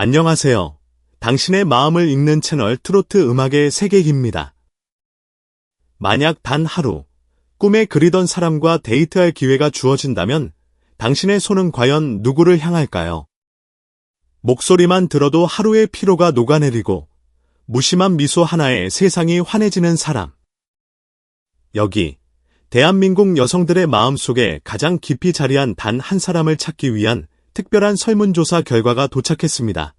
안녕하세요. 당신의 마음을 읽는 채널 트로트 음악의 세계입니다. 만약 단 하루, 꿈에 그리던 사람과 데이트할 기회가 주어진다면 당신의 손은 과연 누구를 향할까요? 목소리만 들어도 하루의 피로가 녹아내리고 무심한 미소 하나에 세상이 환해지는 사람. 여기, 대한민국 여성들의 마음속에 가장 깊이 자리한 단 한 사람을 찾기 위한 특별한 설문조사 결과가 도착했습니다.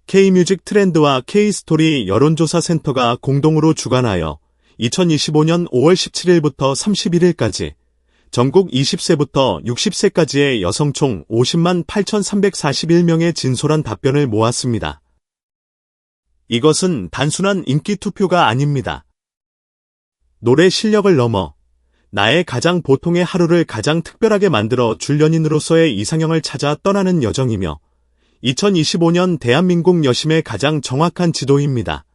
K뮤직 트렌드와 K스토리 여론조사 센터가 공동으로 주관하여 2025년 5월 17일부터 31일까지 전국 20세부터 60세까지의 여성 총 50만 8,341명의 진솔한 답변을 모았습니다. 이것은 단순한 인기 투표가 아닙니다. 노래 실력을 넘어 나의 가장 보통의 하루를 가장 특별하게 만들어 줄 연인으로서의 이상형을 찾아 떠나는 여정이며 2025년 대한민국 여심의 가장 정확한 지도입니다.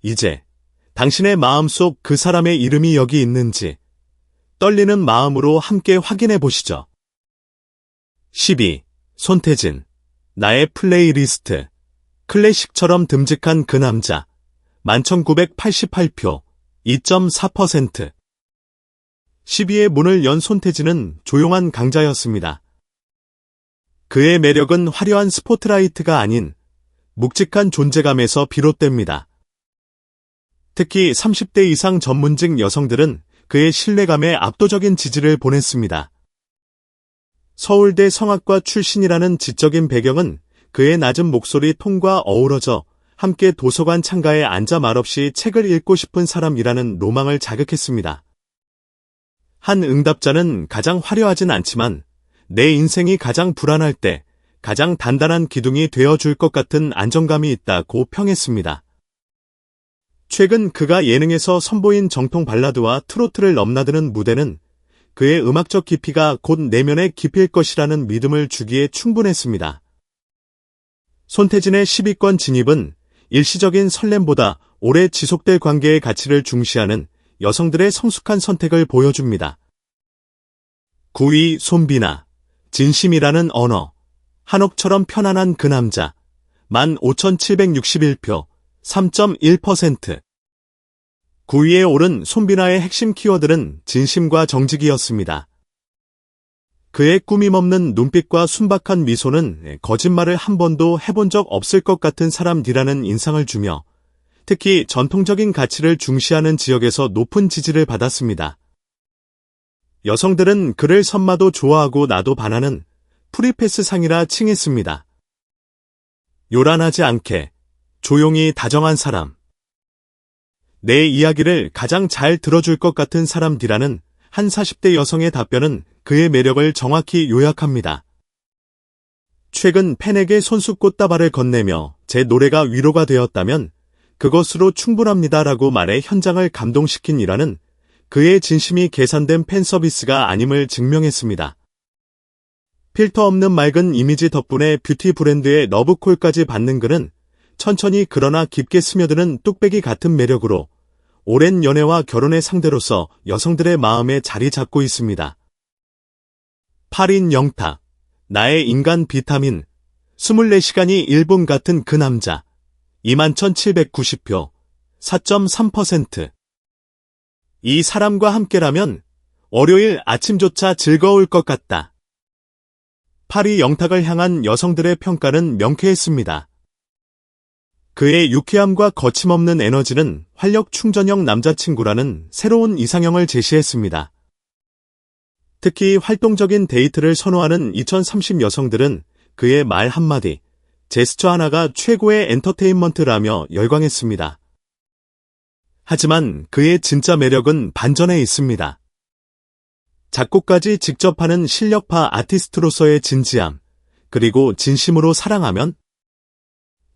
이제 당신의 마음속 그 사람의 이름이 여기 있는지 떨리는 마음으로 함께 확인해 보시죠. 12. 손태진. 나의 플레이리스트. 클래식처럼 듬직한 그 남자. 11,988표. 2.4%. 12의 문을 연 손태진은 조용한 강자였습니다. 그의 매력은 화려한 스포트라이트가 아닌 묵직한 존재감에서 비롯됩니다. 특히 30대 이상 전문직 여성들은 그의 신뢰감에 압도적인 지지를 보냈습니다. 서울대 성악과 출신이라는 지적인 배경은 그의 낮은 목소리 톤과 어우러져 함께 도서관 창가에 앉아 말없이 책을 읽고 싶은 사람이라는 로망을 자극했습니다. 한 응답자는 가장 화려하진 않지만 내 인생이 가장 불안할 때 가장 단단한 기둥이 되어줄 것 같은 안정감이 있다고 평했습니다. 최근 그가 예능에서 선보인 정통 발라드와 트로트를 넘나드는 무대는 그의 음악적 깊이가 곧 내면의 깊이일 것이라는 믿음을 주기에 충분했습니다. 손태진의 10위권 진입은 일시적인 설렘보다 오래 지속될 관계의 가치를 중시하는 여성들의 성숙한 선택을 보여줍니다. 9위 손비나. 진심이라는 언어. 한옥처럼 편안한 그 남자. 15,761표. 3.1%. 9위에 오른 손비나의 핵심 키워드는 진심과 정직이었습니다. 그의 꾸밈없는 눈빛과 순박한 미소는 거짓말을 한 번도 해본 적 없을 것 같은 사람이라는 인상을 주며 특히 전통적인 가치를 중시하는 지역에서 높은 지지를 받았습니다. 여성들은 그를 선마도 좋아하고 나도 반하는 프리패스 상이라 칭했습니다. 요란하지 않게 조용히 다정한 사람. 내 이야기를 가장 잘 들어줄 것 같은 사람이라는 한 40대 여성의 답변은 그의 매력을 정확히 요약합니다. 최근 팬에게 손수 꽃다발을 건네며 제 노래가 위로가 되었다면 그것으로 충분합니다라고 말해 현장을 감동시킨 이라는 그의 진심이 계산된 팬 서비스가 아님을 증명했습니다. 필터 없는 맑은 이미지 덕분에 뷰티 브랜드의 러브콜까지 받는 그는 천천히 그러나 깊게 스며드는 뚝배기 같은 매력으로 오랜 연애와 결혼의 상대로서 여성들의 마음에 자리 잡고 있습니다. 8인 영탁. 나의 인간 비타민. 24시간이 1분 같은 그 남자. 21,790표. 4.3%. 이 사람과 함께라면 월요일 아침조차 즐거울 것 같다. 8위 영탁을 향한 여성들의 평가는 명쾌했습니다. 그의 유쾌함과 거침없는 에너지는 활력 충전형 남자친구라는 새로운 이상형을 제시했습니다. 특히 활동적인 데이트를 선호하는 2030 여성들은 그의 말 한마디, 제스처 하나가 최고의 엔터테인먼트라며 열광했습니다. 하지만 그의 진짜 매력은 반전에 있습니다. 작곡까지 직접 하는 실력파 아티스트로서의 진지함, 그리고 진심으로 사랑하면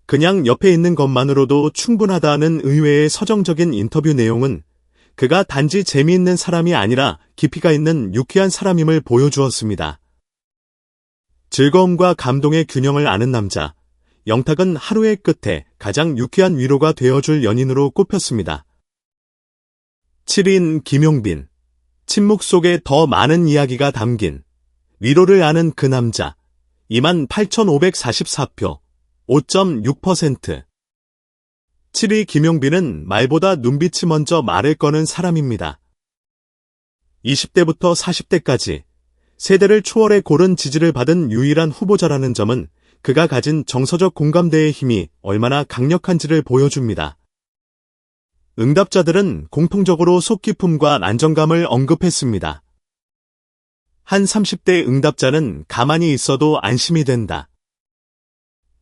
그냥 옆에 있는 것만으로도 충분하다는 의외의 서정적인 인터뷰 내용은 그가 단지 재미있는 사람이 아니라 깊이가 있는 유쾌한 사람임을 보여주었습니다. 즐거움과 감동의 균형을 아는 남자, 영탁은 하루의 끝에 가장 유쾌한 위로가 되어줄 연인으로 꼽혔습니다. 7인 김용빈. 침묵 속에 더 많은 이야기가 담긴 위로를 아는 그 남자. 28,544표, 5.6%. 7위 김용빈은 말보다 눈빛이 먼저 말을 거는 사람입니다. 20대부터 40대까지 세대를 초월해 고른 지지를 받은 유일한 후보자라는 점은 그가 가진 정서적 공감대의 힘이 얼마나 강력한지를 보여줍니다. 응답자들은 공통적으로 속 깊음과 안정감을 언급했습니다. 한 30대 응답자는 가만히 있어도 안심이 된다.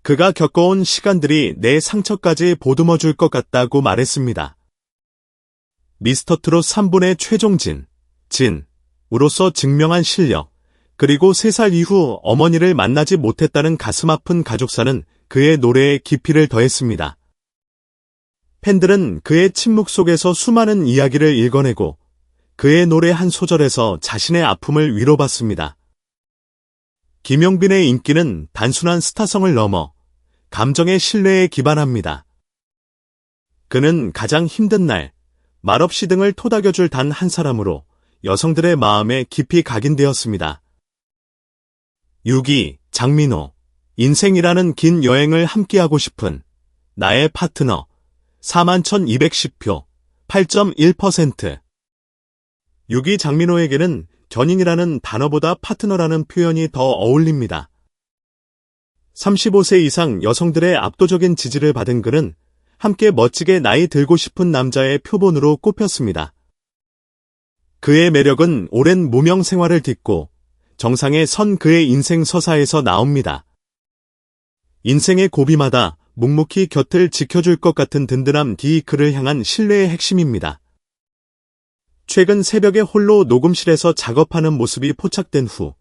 그가 겪어온 시간들이 내 상처까지 보듬어 줄 것 같다고 말했습니다. 미스터트롯 3분의 최종진, 우로서 증명한 실력, 그리고 3살 이후 어머니를 만나지 못했다는 가슴 아픈 가족사는 그의 노래에 깊이를 더했습니다. 팬들은 그의 침묵 속에서 수많은 이야기를 읽어내고 그의 노래 한 소절에서 자신의 아픔을 위로받습니다. 김용빈의 인기는 단순한 스타성을 넘어 감정의 신뢰에 기반합니다. 그는 가장 힘든 날, 말없이 등을 토닥여줄 단 한 사람으로 여성들의 마음에 깊이 각인되었습니다. 6위, 장민호. 인생이라는 긴 여행을 함께하고 싶은 나의 파트너. 41,210표, 8.1%. 6위 장민호에게는 견인이라는 단어보다 파트너라는 표현이 더 어울립니다. 35세 이상 여성들의 압도적인 지지를 받은 그는 함께 멋지게 나이 들고 싶은 남자의 표본으로 꼽혔습니다. 그의 매력은 오랜 무명 생활을 딛고 정상에 선 그의 인생 서사에서 나옵니다. 인생의 고비마다 묵묵히 곁을 지켜줄 것 같은 든든함 그를 향한 신뢰의 핵심입니다. 최근 새벽에 홀로 녹음실에서 작업하는 모습이 포착된 후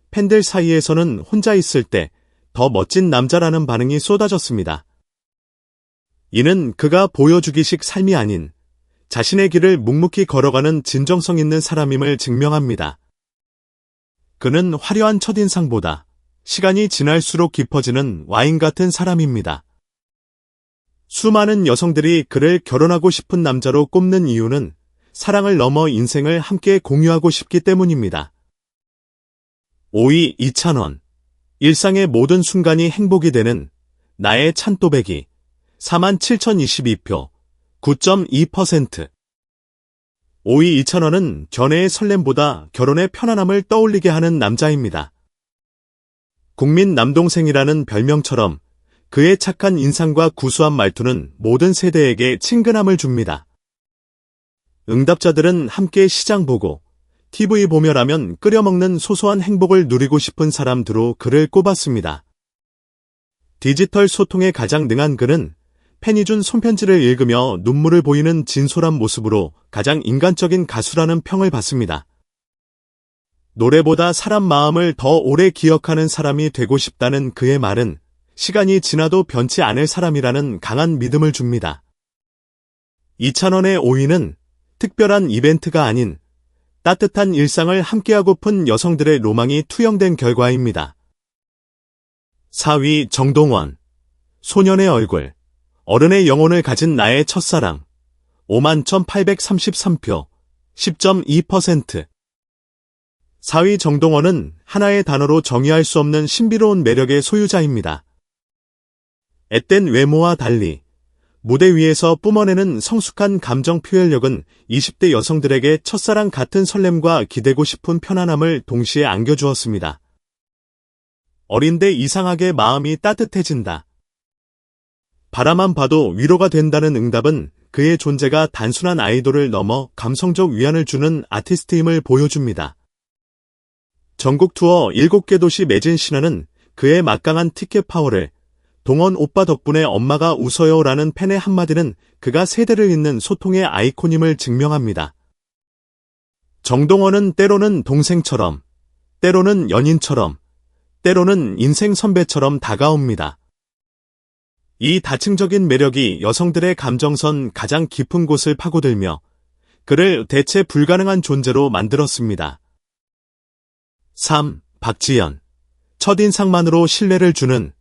팬들 사이에서는 혼자 있을 때 더 멋진 남자라는 반응이 쏟아졌습니다. 이는 그가 보여주기식 삶이 아닌 자신의 길을 묵묵히 걸어가는 진정성 있는 사람임을 증명합니다. 그는 화려한 첫인상보다 시간이 지날수록 깊어지는 와인 같은 사람입니다. 수많은 여성들이 그를 결혼하고 싶은 남자로 꼽는 이유는 사랑을 넘어 인생을 함께 공유하고 싶기 때문입니다. 5위 이찬원. 일상의 모든 순간이 행복이 되는 나의 찬또배기. 47,022표, 9.2%. 5위 이찬원은 연애의 설렘보다 결혼의 편안함을 떠올리게 하는 남자입니다. 국민 남동생이라는 별명처럼 그의 착한 인상과 구수한 말투는 모든 세대에게 친근함을 줍니다. 응답자들은 함께 시장 보고 TV 보며라면 끓여먹는 소소한 행복을 누리고 싶은 사람들로 그를 꼽았습니다. 디지털 소통에 가장 능한 그는 팬이 준 손편지를 읽으며 눈물을 보이는 진솔한 모습으로 가장 인간적인 가수라는 평을 받습니다. 노래보다 사람 마음을 더 오래 기억하는 사람이 되고 싶다는 그의 말은 시간이 지나도 변치 않을 사람이라는 강한 믿음을 줍니다. 이찬원의 5위는 특별한 이벤트가 아닌 따뜻한 일상을 함께하고픈 여성들의 로망이 투영된 결과입니다. 4위 정동원. 소년의 얼굴. 어른의 영혼을 가진 나의 첫사랑. 51,833표. 10.2%. 4위 정동원은 하나의 단어로 정의할 수 없는 신비로운 매력의 소유자입니다. 앳된 외모와 달리 무대 위에서 뿜어내는 성숙한 감정 표현력은 20대 여성들에게 첫사랑 같은 설렘과 기대고 싶은 편안함을 동시에 안겨주었습니다. 어린데 이상하게 마음이 따뜻해진다. 바라만 봐도 위로가 된다는 응답은 그의 존재가 단순한 아이돌을 넘어 감성적 위안을 주는 아티스트임을 보여줍니다. 전국 투어 7개 도시 매진 신화는 그의 막강한 티켓 파워를 동원 오빠 덕분에 엄마가 웃어요 라는 팬의 한마디는 그가 세대를 잇는 소통의 아이콘임을 증명합니다. 정동원은 때로는 동생처럼, 때로는 연인처럼, 때로는 인생 선배처럼 다가옵니다. 이 다층적인 매력이 여성들의 감정선 가장 깊은 곳을 파고들며 그를 대체 불가능한 존재로 만들었습니다. 3. 박지연. 첫인상만으로 신뢰를 주는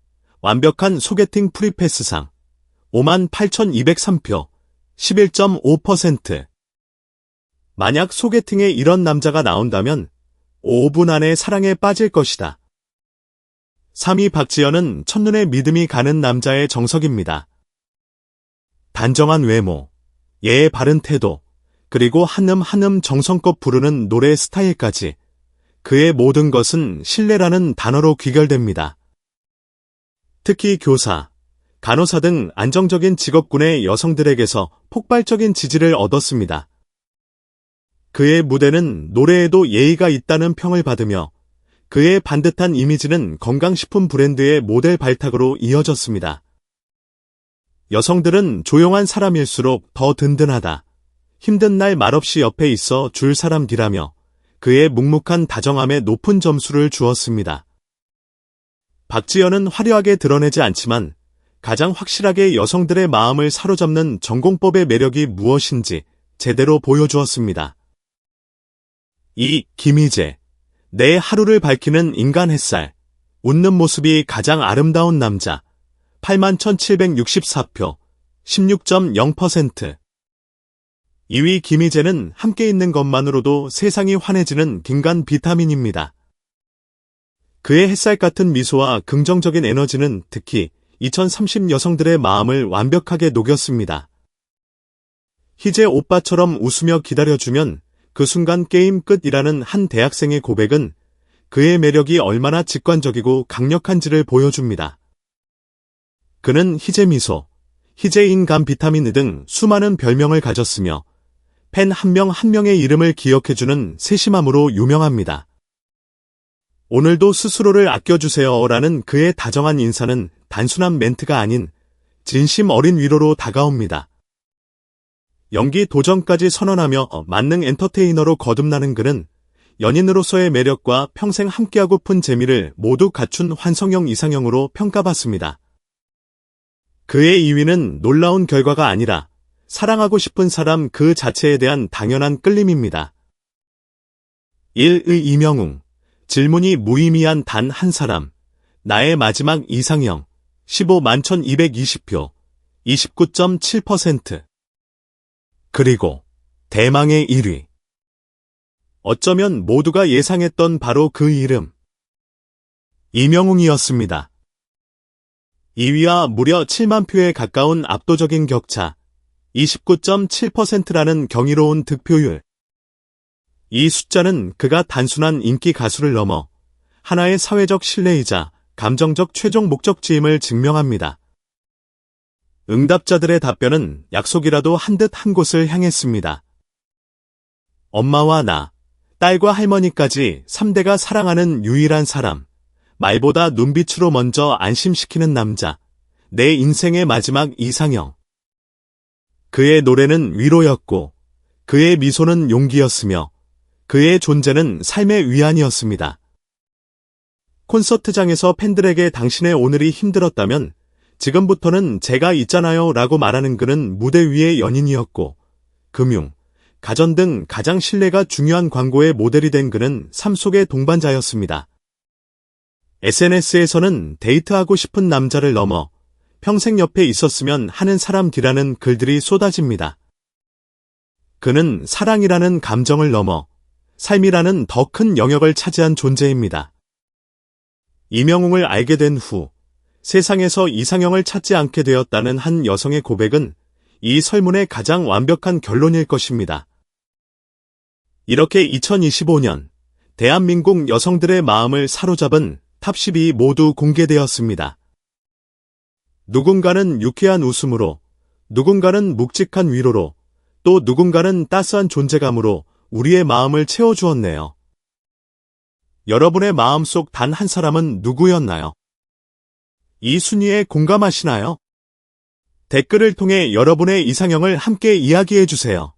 완벽한 소개팅 프리패스상. 58,203표. 11.5%. 만약 소개팅에 이런 남자가 나온다면 5분 안에 사랑에 빠질 것이다. 3위 박지연은 첫눈에 믿음이 가는 남자의 정석입니다. 단정한 외모, 예의 바른 태도, 그리고 한음 한음 정성껏 부르는 노래 스타일까지 그의 모든 것은 신뢰라는 단어로 귀결됩니다. 특히 교사, 간호사 등 안정적인 직업군의 여성들에게서 폭발적인 지지를 얻었습니다. 그의 무대는 노래에도 예의가 있다는 평을 받으며 그의 반듯한 이미지는 건강식품 브랜드의 모델 발탁으로 이어졌습니다. 여성들은 조용한 사람일수록 더 든든하다. 힘든 날 말없이 옆에 있어 줄 사람이라며 그의 묵묵한 다정함에 높은 점수를 주었습니다. 박지연은 화려하게 드러내지 않지만 가장 확실하게 여성들의 마음을 사로잡는 전공법의 매력이 무엇인지 제대로 보여주었습니다. 2. 김희재. 내 하루를 밝히는 인간 햇살. 웃는 모습이 가장 아름다운 남자. 81,764표. 16.0%. 2위 김희재는 함께 있는 것만으로도 세상이 환해지는 긴간 비타민입니다. 그의 햇살 같은 미소와 긍정적인 에너지는 특히 2030 여성들의 마음을 완벽하게 녹였습니다. 희재 오빠처럼 웃으며 기다려주면 그 순간 게임 끝이라는 한 대학생의 고백은 그의 매력이 얼마나 직관적이고 강력한지를 보여줍니다. 그는 희재 미소, 희재 인간 비타민 등 수많은 별명을 가졌으며 팬 한 명 한 명의 이름을 기억해주는 세심함으로 유명합니다. 오늘도 스스로를 아껴주세요라는 그의 다정한 인사는 단순한 멘트가 아닌 진심 어린 위로로 다가옵니다. 연기 도전까지 선언하며 만능 엔터테이너로 거듭나는 그는 연인으로서의 매력과 평생 함께하고픈 재미를 모두 갖춘 환성형 이상형으로 평가받습니다. 그의 2위는 놀라운 결과가 아니라 사랑하고 싶은 사람 그 자체에 대한 당연한 끌림입니다. 1의 이명웅. 질문이 무의미한 단 한 사람. 나의 마지막 이상형. 151,220표. 29.7%. 그리고 대망의 1위. 어쩌면 모두가 예상했던 바로 그 이름. 이명웅이었습니다. 2위와 무려 7만 표에 가까운 압도적인 격차. 29.7%라는 경이로운 득표율. 이 숫자는 그가 단순한 인기 가수를 넘어 하나의 사회적 신뢰이자 감정적 최종 목적지임을 증명합니다. 응답자들의 답변은 약속이라도 한 듯 한 곳을 향했습니다. 엄마와 나, 딸과 할머니까지 3대가 사랑하는 유일한 사람. 말보다 눈빛으로 먼저 안심시키는 남자. 내 인생의 마지막 이상형. 그의 노래는 위로였고 그의 미소는 용기였으며 그의 존재는 삶의 위안이었습니다. 콘서트장에서 팬들에게 당신의 오늘이 힘들었다면 지금부터는 제가 있잖아요 라고 말하는 그는 무대 위의 연인이었고 금융, 가전 등 가장 신뢰가 중요한 광고의 모델이 된 그는 삶 속의 동반자였습니다. SNS에서는 데이트하고 싶은 남자를 넘어 평생 옆에 있었으면 하는 사람이라는 글들이 쏟아집니다. 그는 사랑이라는 감정을 넘어 삶이라는 더 큰 영역을 차지한 존재입니다. 이명웅을 알게 된 후 세상에서 이상형을 찾지 않게 되었다는 한 여성의 고백은 이 설문의 가장 완벽한 결론일 것입니다. 이렇게 2025년 대한민국 여성들의 마음을 사로잡은 탑 10이 모두 공개되었습니다. 누군가는 유쾌한 웃음으로, 누군가는 묵직한 위로로, 또 누군가는 따스한 존재감으로 우리의 마음을 채워주었네요. 여러분의 마음속 단 한 사람은 누구였나요? 이 순위에 공감하시나요? 댓글을 통해 여러분의 이상형을 함께 이야기해주세요.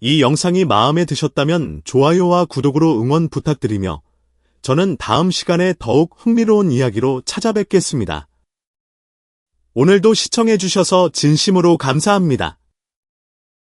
이 영상이 마음에 드셨다면 좋아요와 구독으로 응원 부탁드리며 저는 다음 시간에 더욱 흥미로운 이야기로 찾아뵙겠습니다. 오늘도 시청해주셔서 진심으로 감사합니다.